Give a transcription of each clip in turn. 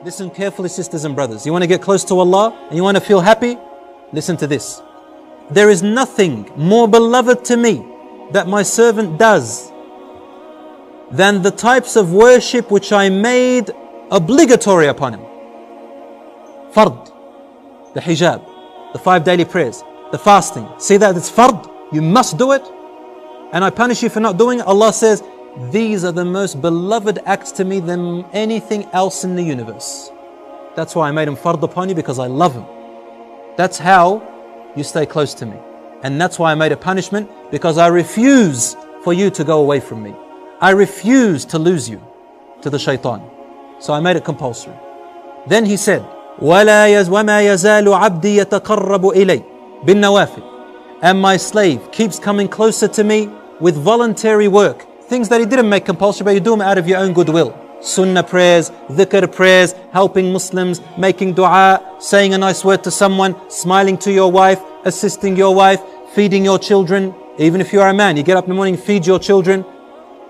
Listen carefully, sisters and brothers. You want to get close to Allah and you want to feel happy? Listen to this. There is nothing more beloved to me that my servant does than the types of worship which I made obligatory upon him. Fard, the hijab, the 5 daily prayers, the fasting. See that it's fard, you must do it. And I punish you for not doing it. Allah says, these are the most beloved acts to me than anything else in the universe. That's why I made them fard upon you, because I love them. That's how you stay close to me. And that's why I made a punishment, because I refuse for you to go away from me. I refuse to lose you to the shaitan. So I made it compulsory. Then he said, وَمَا يَزَالُ عَبْدِي يَتَقَرَّبُ إِلَيْ بِالنَّوَافِلِ. And my slave keeps coming closer to me with voluntary work. Things that he didn't make compulsory, but you do them out of your own goodwill. Sunnah prayers, dhikr prayers, helping Muslims, making dua, saying a nice word to someone, smiling to your wife, assisting your wife, feeding your children. Even if you are a man, you get up in the morning, feed your children.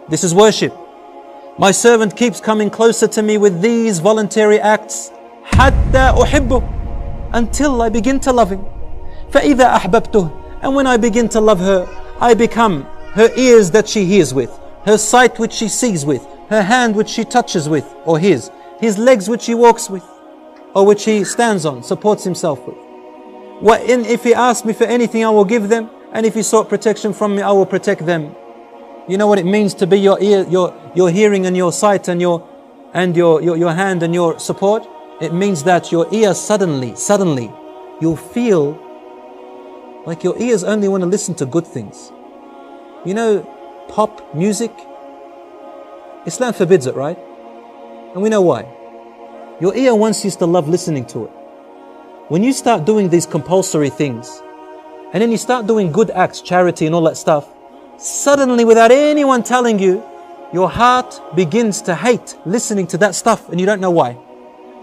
This is worship. My servant keeps coming closer to me with these voluntary acts, حَتَّى أُحِبُّهُ, until I begin to love him. فَإِذَا أَحْبَبْتُهُ, and when I begin to love her, I become her ears that she hears with, her sight which she sees with, her hand which she touches with, or his legs which he walks with, or which he stands on, supports himself with. If he asks me for anything, I will give them, and if he sought protection from me, I will protect them. You know what it means to be your ear, your hearing and your sight and your hand and your support? It means that your ears suddenly, you'll feel like your ears only want to listen to good things. You know, pop music, Islam forbids it, right? And we know why. Your ear once used to love listening to it. When you start doing these compulsory things, and then you start doing good acts, charity and all that stuff, suddenly without anyone telling you, your heart begins to hate listening to that stuff, and you don't know why.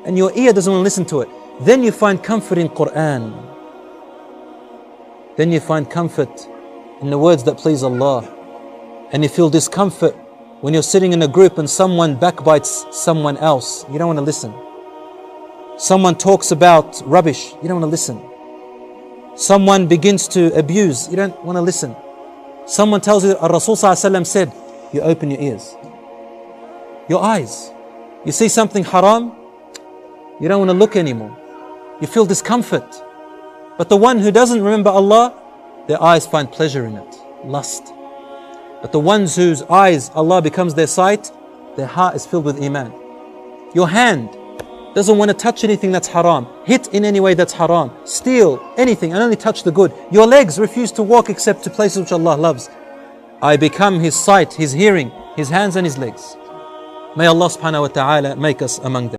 And your ear doesn't want to listen to it. Then you find comfort in Quran. Then you find comfort in the words that please Allah. And you feel discomfort when you're sitting in a group and someone backbites someone else. You don't want to listen. Someone talks about rubbish. You don't want to listen. Someone begins to abuse. You don't want to listen. Someone tells you, Rasul ﷺ said, you open your ears, your eyes. You see something haram, you don't want to look anymore. You feel discomfort. But the one who doesn't remember Allah, their eyes find pleasure in it, lust. But the ones whose eyes, Allah becomes their sight, their heart is filled with iman. Your hand doesn't want to touch anything that's haram, hit in any way that's haram, steal anything and only touch the good. Your legs refuse to walk except to places which Allah loves. I become his sight, his hearing, his hands and his legs. May Allah subhanahu wa ta'ala make us among them.